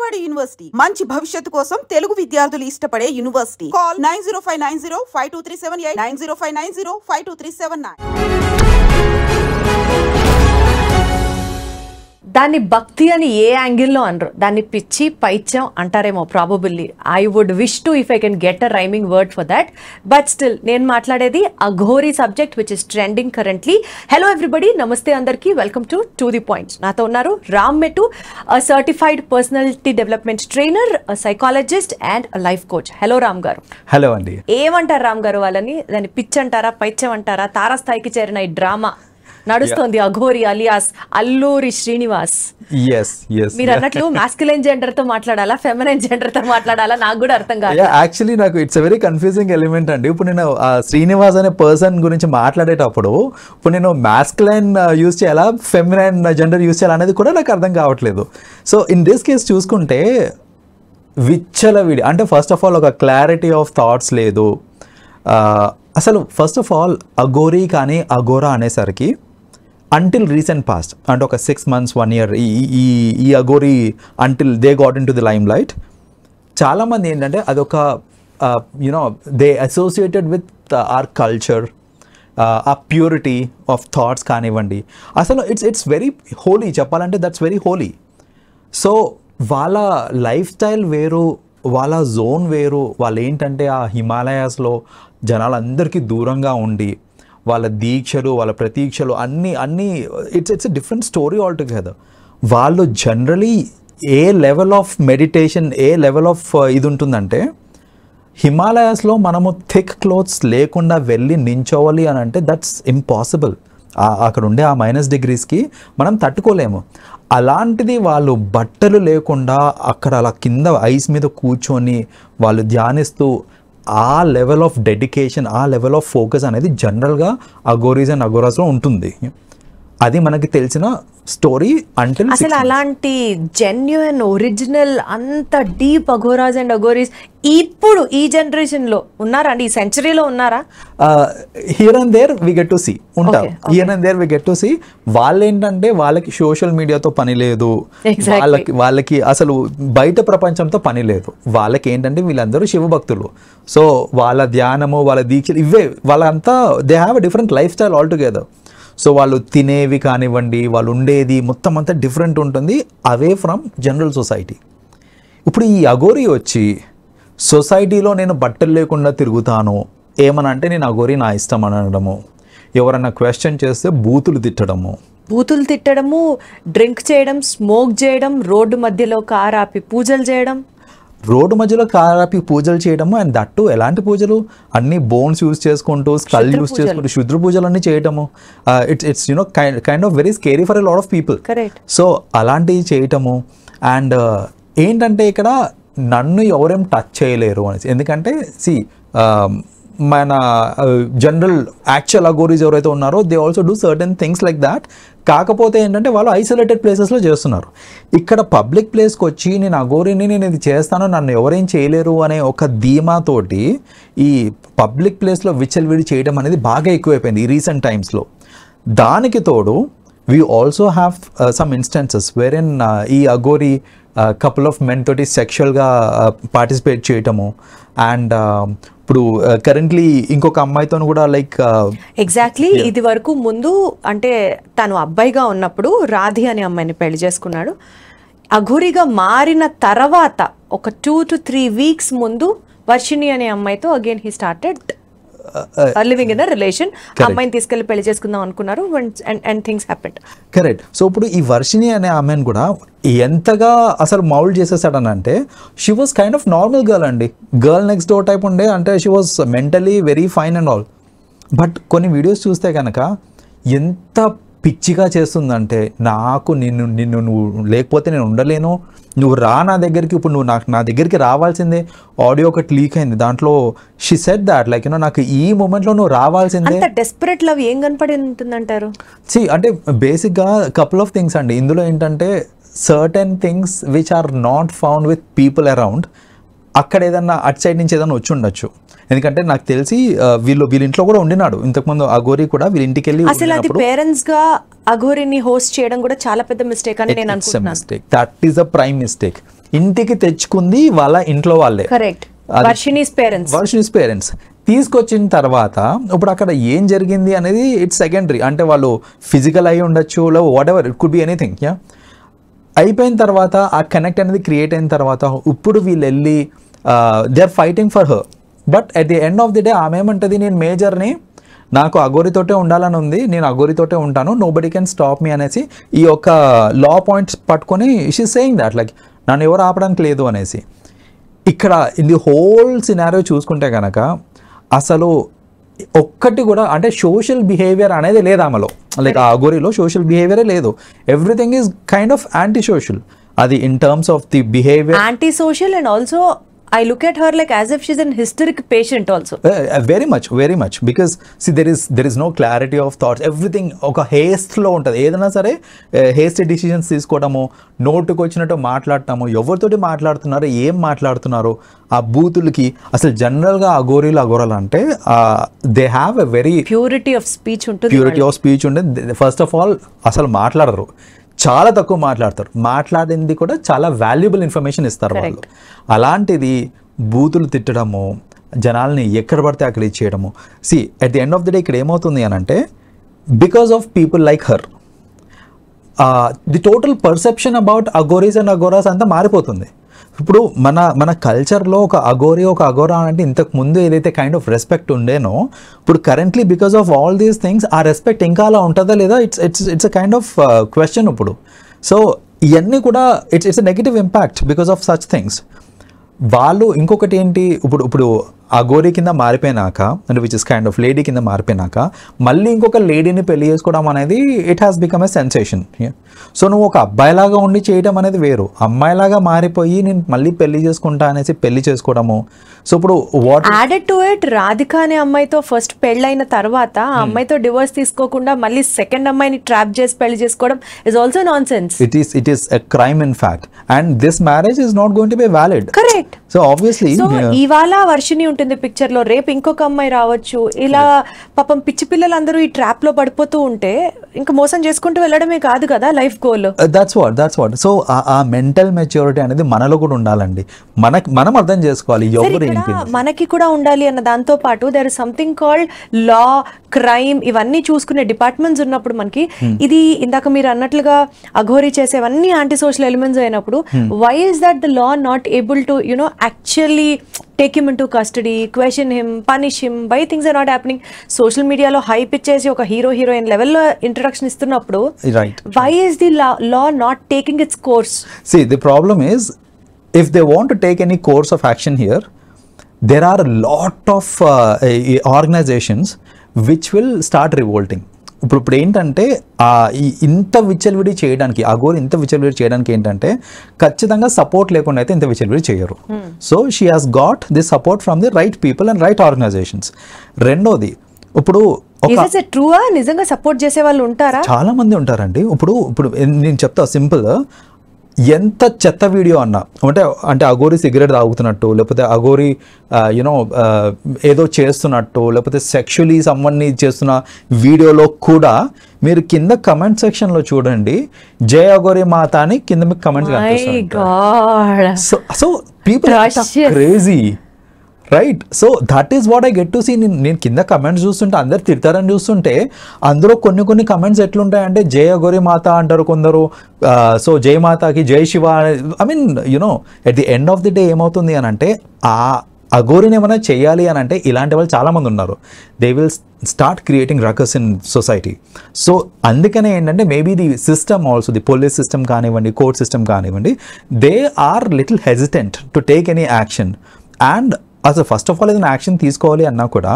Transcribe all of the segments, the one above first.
Vijayawada university మంచి భవిష్యత్తు కోసం తెలుగు విద్యార్థులు ఇష్టపడే యూనివర్సిటీ. కాల్ 9059052378 9059052379. దాన్ని భక్తి అని ఏ యాంగిల్లో అనరు, దాన్ని పిచ్చి పైత్యం అంటారేమో probably. I would wish to if I can get a rhyming word for that. But still నేను మాట్లాడేది Aghori subject which is trending currently. Hello everybody, నమస్తే అందరికీ, వెల్కమ్ టు ది పాయింట్. నాతో ఉన్నారు Ram Metu, certified personality development trainer, psychologist and life coach. Hello Ram గారు. Hello అండి. ఏమంటారు రామ్ గారు వాళ్ళని? దాన్ని పిచ్చి అంటారా, పైత్యం అంటారా? తారాస్థాయికి చేరిన ఈ డ్రామా నడుస్తుంది అఘోరి అలియాస్ అల్లూరి శ్రీనివాస్. మీరు అన్నట్లు మాస్కులైన్ జెండర్ తో మాట్లాడాలా, ఫెమినైన్ జెండర్ తో మాట్లాడాలా, నాకు కూడా అర్థం కాదు. యాక్చువల్లీ నాకు ఇట్స్ వెరీ కన్ఫ్యూజింగ్ ఎలిమెంట్ అండి. ఇప్పుడు నేను శ్రీనివాస్ అనే పర్సన్ గురించి మాట్లాడేటప్పుడు ఇప్పుడు నేను మాస్కులైన్ యూజ్ చేయాలా, ఫెమినైన్ జెండర్ యూజ్ చేయాలా అనేది కూడా నాకు అర్థం కావట్లేదు. సో ఇన్ దిస్ కేస్ చూసుకుంటే విచ్చలవిడి అంటే ఫస్ట్ ఆఫ్ ఆల్ ఒక క్లారిటీ ఆఫ్ థాట్స్ లేదు. అసలు ఫస్ట్ ఆఫ్ ఆల్ అఘోరీ కానీ అఘోరా అనేసరికి అంటిల్ రీసెంట్ పాస్ట్ అంటే ఒక 6 months 1 year ఈ Aghori until they got into the limelight, చాలామంది ఏంటంటే అదొక you know they associated with our culture, ఆ ప్యూరిటీ ఆఫ్ థాట్స్ కానివ్వండి. అసలు ఇట్స్ వెరీ హోలీ, చెప్పాలంటే దట్స్ వెరీ హోలీ. సో వాళ్ళ లైఫ్ స్టైల్ వేరు, వాళ్ళ జోన్ వేరు. వాళ్ళు ఏంటంటే ఆ హిమాలయాస్లో జనాలందరికీ దూరంగా ఉండి వాళ్ళ దీక్షలు, వాళ్ళ ప్రతీక్షలు అన్నీ it's different story altogether. వాళ్ళు generally a level of meditation, a level of ఇది ఉంటుందంటే హిమాలయాస్లో మనము థిక్ క్లోత్స్ లేకుండా వెళ్ళి నించోవాలి అని అంటే దట్స్ ఇంపాసిబుల్. అక్కడ ఉండే ఆ -degreesకి మనం తట్టుకోలేము. అలాంటిది వాళ్ళు బట్టలు లేకుండా అక్కడ అలా కింద ఐస్ మీద కూర్చొని వాళ్ళు ధ్యానిస్తూ ఆ లెవెల్ ఆఫ్ డెడికేషన్, ఆ లెవెల్ ఆఫ్ ఫోకస్ అనేది జనరల్గా అఘోరీస్ అండ్ అఘోరాస్లో ఉంటుంది. అది మనకి తెలిసిన స్టోరీ. అంటే అసలు అలాంటి జెన్యున్ ఒరిజినల్ అంత డీప్ అఘోరాస్ అండ్ అఘోరీస్ ఇప్పుడు ఈ జనరేషన్లో ఉన్నారా అండి? ఈ సెంచరీలో ఉన్నారా? Here and there we get to see ఉంటారు. Here and there we get to see. వాళ్ళు ఏంటంటే వాళ్ళకి సోషల్ మీడియాతో పని లేదు, వాళ్ళకి అసలు బయట ప్రపంచంతో పని లేదు. వాళ్ళకి ఏంటంటే వీళ్ళందరూ శివభక్తులు. సో వాళ్ళ ధ్యానము, వాళ్ళ దీక్షలు ఇవే. వాళ్ళంతా they have a different life style all together. So వాళ్ళు తినేవి కానివ్వండి, వాళ్ళు ఉండేది మొత్తం అంతా డిఫరెంట్ ఉంటుంది, అవే ఫ్రమ్ జనరల్ సొసైటీ. ఇప్పుడు ఈ అఘోరీ వచ్చి సొసైటీలో నేను బట్టలు లేకుండా తిరుగుతాను ఏమనంటే నేను అఘోరీ నా ఇష్టం అనడము, ఎవరన్నా క్వశ్చన్ చేస్తే బూతులు తిట్టడము, డ్రింక్ చేయడం, స్మోక్ చేయడం, రోడ్డు మధ్యలో కారు ఆపి పూజలు చేయడం, అండ్ దట్టు ఎలాంటి పూజలు, అన్ని బోన్స్ యూజ్ చేసుకుంటూ, స్కల్ యూజ్ చేసుకుంటూ క్షుద్ర పూజలు అన్నీ చేయటము. It's you know kind of very scary for a lot of people. So అలాంటివి చేయటము. అండ్ ఏంటంటే ఇక్కడ నన్ను ఎవరేం టచ్ చేయలేరు అనేసి, ఎందుకంటే మన జనరల్ యాక్చువల్ అఘోరీస్ ఎవరైతే ఉన్నారో they also do certain things like that. కాకపోతే ఏంటంటే వాళ్ళు ఐసోలేటెడ్ ప్లేసెస్లో చేస్తున్నారు. ఇక్కడ పబ్లిక్ ప్లేస్కి వచ్చి నేను అఘోరీని, నేను ఇది చేస్తాను, నన్ను ఎవరేం చేయలేరు అనే ఒక ధీమాతోటి ఈ పబ్లిక్ ప్లేస్లో విచ్చలవిడి చేయడం అనేది బాగా ఎక్కువైపోయింది ఈ రీసెంట్ టైమ్స్లో. దానికి తోడు we also have some instances wherein ఈ అఘోరీ కపుల్ ఆఫ్ మెన్ తోటి సెక్షువల్గా పార్టిసిపేట్ చేయటము. అండ్ ఇప్పుడు కరెంట్లీ ఇంకొక అమ్మాయితో కూడా లైక్ ఎగ్జాక్ట్లీ ఇది వరకు ముందు అంటే తను అబ్బాయిగా ఉన్నప్పుడు రాధి అనే అమ్మాయిని పెళ్లి చేసుకున్నాడు. అఘోరీగా మారిన తర్వాత ఒక 2 to 3 weeks ముందు వర్షిణి అనే అమ్మాయితో again he started living in a relation. అమ్మాయిని తీసుకెళ్లి పెళ్లి చేసుకుందాం అనుకున్నారు and things happened. Correct. So ఇప్పుడు ఈ వర్షిణి అనే ఆమెను కూడా ఎంతగా అసలు మౌల్డ్ చేసేసాడనంటే she was kind of normal girl అండి, గర్ల్ నెక్స్ట్ డోర్ టైప్ ఉండే, అంటే she was mentally very fine and all. But కొన్ని వీడియోస్ చూస్తే కనుక ఎంత పిచ్చిగా చేస్తుందంటే, నాకు నిన్ను నువ్వు లేకపోతే నేను ఉండలేను, నువ్వు రా నా దగ్గరికి, ఇప్పుడు నువ్వు నా దగ్గరికి రావాల్సిందే. ఆడియో ఒకటి లీక్ అయింది, దాంట్లో షీ సెడ్ దాట్ లైక్ నాకు ఈ మూమెంట్లో నువ్వు రావాల్సిందే. డెస్పరేట్ లవ్ ఏం కనపడి ఉంటుందంటారు? అంటే బేసిక్గా కపుల్ ఆఫ్ థింగ్స్ అండి. ఇందులో ఏంటంటే certain things which are not found with people around. అక్కడ ఏదన్నా అటు సైడ్ నుంచి ఏదైనా వచ్చి ఉండొచ్చు. ఎందుకంటే నాకు తెలిసి వీళ్ళ ఇంట్లో కూడా ఉండినాడు ఇంతకుముందు అఘోరీ కూడా, వీళ్ళ ఇంటికి వెళ్ళి. అసలు అది పేరెంట్స్ గా అఘోరీని హోస్ట్ చేయడం కూడా చాలా పెద్ద మిస్టేక్ అని నేను అనుకుంటున్నాను. That is a prime mistake. ఇంటికి తెచ్చుకుంది వాళ్ళ ఇంట్లో వాళ్ళే, కరెక్ట్, వర్షినీస్ పేరెంట్స్ తీసుకొచ్చిన తర్వాత ఇప్పుడు అక్కడ ఏం జరిగింది అనేది ఇట్స్ సెకండరీ. అంటే వాళ్ళు ఫిజికల్ అయి ఉండొచ్చు, what ever, it could be anything. అయిపోయిన తర్వాత ఆ కనెక్ట్ అనేది క్రియేట్ అయిన తర్వాత ఇప్పుడు వీళ్ళు వెళ్ళి they are fighting for her. But at the end of the day ఆమె ఏమంటుంది, నేను మేజర్ని, నాకు అఘోరితోటే ఉండాలని ఉంది, నేను అఘోరితోటే ఉంటాను, nobody can stop me అనేసి ఈ యొక్క లా పాయింట్స్ పట్టుకొని షీ సేయింగ్ దాట్ లైక్ నన్ను ఎవరు ఆపడానికి లేదు అనేసి. ఇక్కడ ఇన్ ది హోల్ సినారియో చూసుకుంటే కనుక అసలు ఒక్కటి కూడా అంటే సోషల్ బిహేవియర్ అనేది లేదు ఆమెలో, లైక్ ఆ అఘోరిలో సోషల్ బిహేవియరే లేదు. Everything is kind of anti social. అది in terms of the behaviour anti social, and also I look at her like as if she's an hysteric patient also. Very much because see there is no clarity of thoughts, everything ఒక haste లో ఉంటుంది. ఏదైనా సరే hasty decisions తీసుకోవడము, నోటుకు వచ్చినట్టు మాట్లాడటము, ఎవరితోటి మాట్లాడుతున్నారు, ఏం మాట్లాడుతున్నారు, ఆ బూతులకి అసలు జనరల్గా అఘోరాలు అంటే they have a very purity of speech ఉంటుంది. ఫస్ట్ ఆఫ్ ఆల్ అసలు మాట్లాడరు, చాలా తక్కువ మాట్లాడతారు, మాట్లాడింది కూడా చాలా వాల్యుబుల్ ఇన్ఫర్మేషన్ ఇస్తారు వాళ్ళు. అలాంటిది బూతులు తిట్టడము, జనాల్ని ఎక్కడ పడితే అక్కడ ఇచ్చేయడము. See at the end of the day ఇక్కడ ఏమవుతుంది అని అంటే because of people like her the total perception about Aghoris and Aghoras అంతా మారిపోతుంది. ఇప్పుడు మన కల్చర్లో ఒక అఘోరా అంటే ఇంతకు ముందు ఏదైతే కైండ్ ఆఫ్ రెస్పెక్ట్ ఉండేనో ఇప్పుడు currently because of all these things ఆ రెస్పెక్ట్ ఇంకా అలా ఉంటుందా లేదా, it's a kind of question ఇప్పుడు. సో ఇవన్నీ కూడా it's a negative impact because of such things. వాళ్ళు ఇంకొకటి ఏంటి, ఇప్పుడు అఘోరి కింద మారిపోయినాక అంటే which is kind of lady కింద మారిపోయినాక మళ్ళీ ఇంకొక లేడీని పెళ్లి చేసుకోవడం అనేది it has become a sensation. So నువ్వు ఒక అబ్బాయిలాగా ఉండి చేయడం అనేది వేరు, అమ్మాయిలాగా మారిపోయి నేను మళ్ళీ పెళ్లి చేసుకుంటా అనేసి పెళ్లి చేసుకోవడము. సో ఇప్పుడు what added to it, Radhika అనే అమ్మాయితో ఫస్ట్ పెళ్ళైన తర్వాత ఆ అమ్మాయితో డివోర్స్ తీసుకోకుండా మళ్ళీ సెకండ్ అమ్మాయిని ట్రాప్ చేసి పెళ్లి చేసుకోవడం is also non sense. It is a crime in fact and this marriage is not going to be valid. Correct. So obviously ఇవాళ వర్షిని ఉంటుంది పిక్చర్ లో, రేపు ఇంకొక అమ్మాయి రావచ్చు. ఇలా పాపం పిచ్చి పిల్లలందరూ ఈ ట్రాప్ లో పడిపోతూ ఉంటే ఇంకా మోసం చేసుకుంటూ వెళ్ళడమే కాదు కదా life goal. That's what. So ఆ మెంటల్ మెచ్యూరిటీ అనేది మనలో కూడా ఉండాలండి. మనం అర్థం చేసుకోవాలి ఎవరు ఏంటి మనకి కూడా ఉండాలి అన్న దాంతో పాటు there is something called law, crime, ఇవన్నీ చూసుకునే డిపార్ట్మెంట్స్ ఉన్నప్పుడు మనకి ఇది ఇందాక మీరు అన్నట్లుగా అఘోరీ చేసేవన్నీ యాంటీ సోషల్ ఎలిమెంట్స్ అయినప్పుడు why is that the law not able to actually take him into custody, question him, punish him? Why things are not happening? Social media lo hype ichesi oka hero heroine level lo introduction istunnappudu, right, why is the law not taking its course? See, the problem is if they want to take any course of action here, there are a lot of organizations which will start revolting. ఇప్పుడు ఏంటంటే ఇంత విచ్చలవిడి చేయడానికి అఘోరి ఇంత విచ్చలవిడి చేయడానికి ఏంటంటే ఖచ్చితంగా సపోర్ట్ లేకుండా అయితే ఇంత విచ్చలవిడి చేయరు. So she has got the support from the right people and right organisations. రెండోది ఇప్పుడు నిజంగా సపోర్ట్ చేసే వాళ్ళు ఉంటారా? చాలా మంది ఉంటారండి. ఇప్పుడు నేను చెప్తా సింపుల్, ఎంత చెత్త వీడియో అన్నా అంటే అఘోరి సిగరెట్ తాగుతున్నట్టు, లేకపోతే అఘోరి ఏదో చేస్తున్నట్టు, లేకపోతే సెక్షువలీ సమ్వన్ని చేస్తున్న వీడియోలో కూడా మీరు కింద కమెంట్ సెక్షన్లో చూడండి, జై అఘోరి మాత అని కింద మీకు కమెంట్స్ కనిపిస్తాయి. So people crazy, right? So that is what I get to see. నేను కింద కమెంట్స్ చూస్తుంటే అందరు తిడతారని చూస్తుంటే అందులో కొన్ని కమెంట్స్ ఎట్లుంటాయంటే జై అఘోరి మాత అంటారు కొందరు, సో జై మాతాకి జై Shiva. I mean at the end of the day ఏమవుతుంది అని అంటే ఆ అఘోరిని ఏమైనా చేయాలి అని అంటే ఇలాంటి వాళ్ళు చాలామంది ఉన్నారు. They will start creating ruckus in society. So అందుకనే ఏంటంటే maybe the system also, the police system కానివ్వండి, కోర్ట్ సిస్టమ్ కానివ్వండి, they are little hesitant to take any action. And అసలు ఫస్ట్ ఆఫ్ ఆల్ ఏదైనా యాక్షన్ తీసుకోవాలి అన్నా కూడా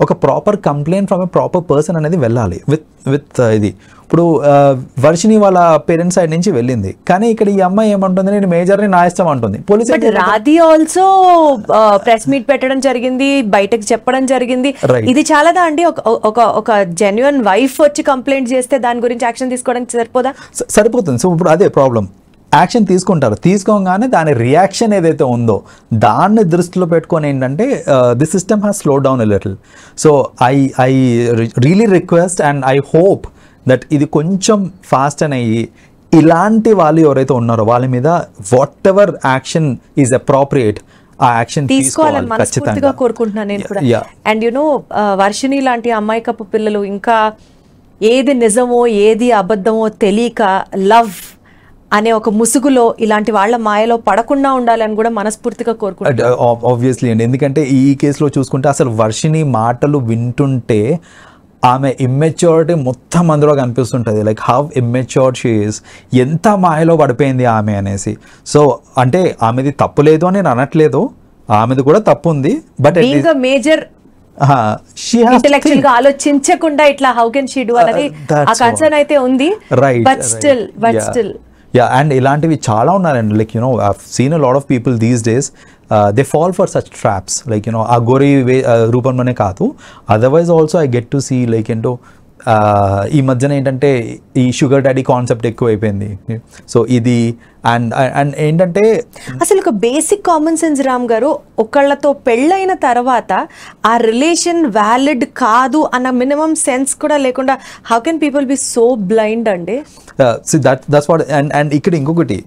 ఒక proper complaint from a proper person అనేది వెళ్ళాలి విత్ ఇది. ఇప్పుడు వర్షిని వాళ్ళ పేరెంట్స్ సైడ్ నుంచి వెళ్ళింది, కానీ ఇక్కడ ఈ అమ్మాయి ఏమంటుంది, నేను మేజర్ని నా ఇష్టం అంటుంది. Police Radhi also press meet పెట్టడం జరిగింది, బయటకు చెప్పడం జరిగింది. ఇది చాలాదా అండి? ఒక జెన్యున్ వైఫ్ వచ్చి కంప్లైంట్ చేస్తే దాని గురించి యాక్షన్ తీసుకోవడానికి సరిపోదా? సరిపోతుంది. సో ఇప్పుడు అదే ప్రాబ్లం, యాక్షన్ తీసుకుంటారు, తీసుకోగానే దాని రియాక్షన్ ఏదైతే ఉందో దాన్ని దృష్టిలో పెట్టుకొని ఏంటంటే the system has slow down a little. So I really request and I hope that ఇది కొంచెం ఫాస్ట్ అని ఇలాంటి వాళ్ళు ఎవరైతే ఉన్నారో వాళ్ళ మీద what ever action is appropriate ఆ యాక్షన్ తీసుకోవాలని మనస్ఫూర్తిగా కోరుకుంటున్నాను నేను కూడా. అండ్ వర్షిణి లాంటి అమ్మాయికపు పిల్లలు ఇంకా ఏది నిజమో ఏది అబద్ధమో తెలియక లవ్ అనే ఒక ముసుగులో ఇలాంటి వాళ్ళ మాయలో పడకుండా ఉండాలని కూడా మనస్ఫూర్తిగా కోరుకుంటున్నాను. ఆబ్వియస్లీ అండి, ఎందుకంటే ఈ కేసులో చూసుకుంటే అసలు వర్షిణి మాటలు వింటుంటే ఆమె ఇమ్మెచ్యూరిటీ మొత్తం అందులో కనిపిస్తుంటుంది. Like how immatured she is, ఎంత మాయలో పడిపోయింది ఆమె అనేసి. సో అంటే ఆమెది తప్పు లేదు అని నేను అనట్లేదు, ఆమెది కూడా తప్పు ఉంది. బట్ మేజర్ ఇంటెలెక్చువల్ గా ఆలోచించకుండా ఇట్లా హౌ కెన్ షీ డూ అనేది ఆ కన్సర్న్ అయితే ఉంది. బట్ స్టిల్ అండ్ ఇలాంటివి చాలా ఉన్నారండి. Like I've seen a lot of people these days, they fall for such traps. Like ఆ గోరి రూపంలోనే కాదు, otherwise also I get to see like ఈ మధ్యన ఏంటంటే ఈ షుగర్ డాడీ కాన్సెప్ట్ ఎక్కువ అయిపోయింది. సో ఇది అండ్ ఏంటంటే అసలు ఒక బేసిక్ కామన్ సెన్స్ రామ్ గారు, ఒకళ్ళతో పెళ్ళైన తర్వాత ఆ రిలేషన్ వ్యాలిడ్ కాదు అన్న మినిమం సెన్స్ కూడా లేకుండా how can people be so blind అండి? That's what. అండ్ ఇక్కడ ఇంకొకటి,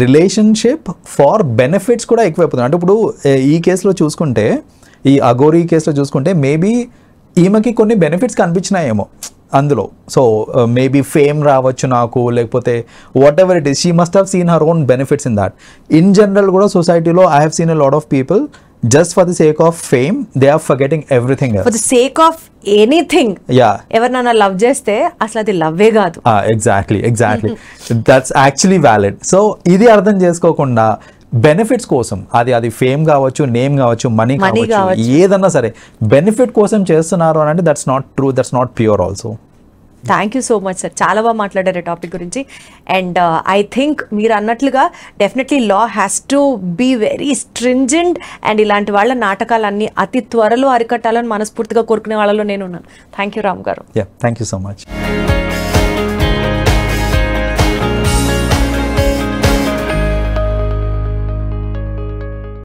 రిలేషన్షిప్ ఫార్ బెనిఫిట్స్ కూడా ఎక్కువైపోతుంది. అంటే ఇప్పుడు ఈ కేసులో చూసుకుంటే, ఈ అఘోరీ కేసులో చూసుకుంటే మేబీ ఈమెకి కొన్ని బెనిఫిట్స్ కనిపించినాయేమో అందులో. సో మేబీ ఫేమ్ రావచ్చు నాకు, లేకపోతే whatever it is, she must have seen her own benefits in that. In general కూడా సొసైటీలో I have seen a lot of people just for the sake of fame they are forgetting everything else. For the sake of anything. ఎవరినైనా love చేస్తే అసలు అది లవ్వే కాదు. Exactly that's actually valid. So ఇది అర్థం చేసుకోకుండా బెనిఫిట్స్ కోసం, అది ఫేమ్ కావచ్చు, నేమ్ కావచ్చు, మనీ కావచ్చు, ఏదన్నా సరే బెనిఫిట్ కోసం చేస్తున్నారు అని అంటే that's not true, that's not pure also. Thank you so much sir, చాలా బాగా మాట్లాడారు ఈ టాపిక్ గురించి. అండ్ ఐ థింక్ మీరు అన్నట్లుగా definitely law has to be very stringent. And ఇలాంటి వాళ్ళ నాటకాలన్నీ అతి త్వరలో అరికట్టాలని మనస్ఫూర్తిగా కోరుకునే వాళ్ళలో నేను ఉన్నాను. థ్యాంక్ యూ రామ్ గారు. Thank you so much.